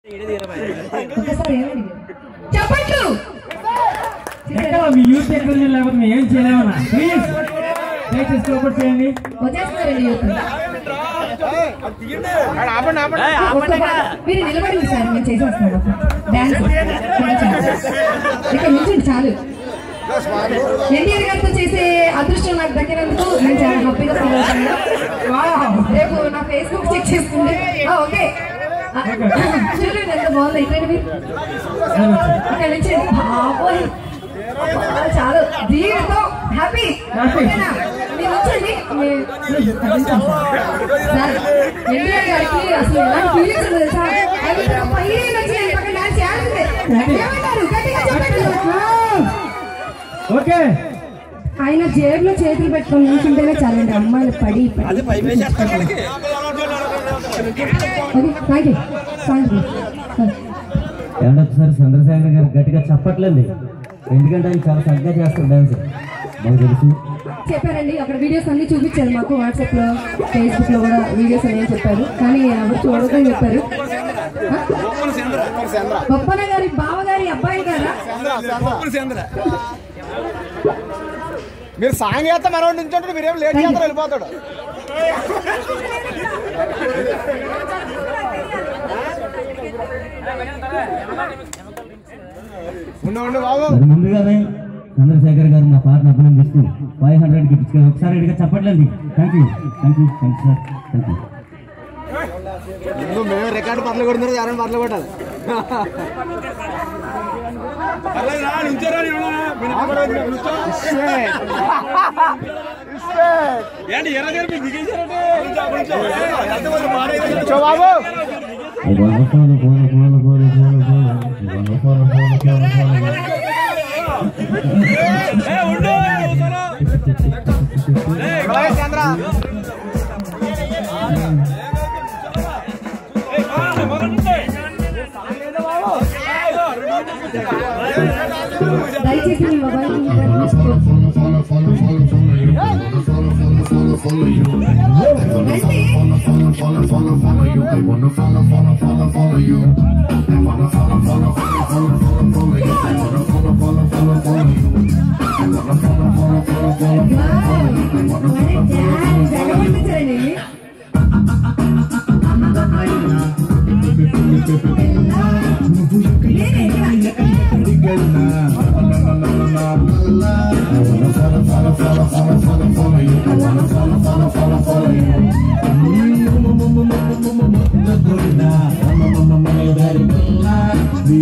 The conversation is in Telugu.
మీ యూత్ టెక్నాలజీ లేకపోతే మేము ఏం చేయలేమన్నా. ప్లీజ్ దయచేసి సపోర్ట్ చేయండి. మీరు నిలబడింది సార్, మేము చేసేస్తాము డాన్స్. ఇక్కడ నుంచి చాలు. ఎన్టీఆర్ గారితో చేసే అదృష్టం నాకు దక్కినందుకు నేను చాలా హ్యాపీగా ఫీల్ అవుతాను. రేపు నా ఫేస్బుక్ చెక్ చేసుకుంటే ఓకే చూడండి ఎంత బాగుంది. ఇట్లా ఇక్కడ నుంచి బాబోయ్ చాలా దీనితో హ్యాపీ. మీరు వచ్చండి. సార్ ఎన్టీఆర్ గారికి అసలు ఎలాంటి ఫీలింగ్స్ ఉండదు సార్. ఓకే ఆయన జేబులో చేతులు పెట్టుకొని నిల్చుంటేనే చాలండి అమ్మాయిలు పడి ఒకసారి చంద్రశేఖర్ గారు గట్టిగా చెప్పట్లేదు, ఎందుకంటే ఆయన చాలా చక్కగా చేస్తారు డాన్స్, మాకు తెలుసు. చెప్పారండి అక్కడ వీడియోస్ అన్ని చూపించారు మాకు, వాట్సాప్ లో ఫేస్బుక్ లో కూడా వీడియోస్ అనేవి చెప్పారు, కానీ ఎవరు చూడదని చెప్పారు. గొప్పన గారి బావగారి అబ్బాయి కదా మీరు సాంగ్ చేస్తే మనం నుంచుంటే మీరేం లేట్ చేస్తారు, వెళ్ళిపోతాడు. ముందుగానే చంద్రశేఖర్ గారు మా పాటను అభినందిస్తూ 500కి ఇచ్చుకొని ఒకసారి ఇదిగా చెప్పట్లేదు. Thank you sir, thank you. మేము రికార్డు పర్లు కొడుతున్నారు, ఎవరైనా పర్లు కొట్టాలి. దయచేసి మీ మొబైల్ Be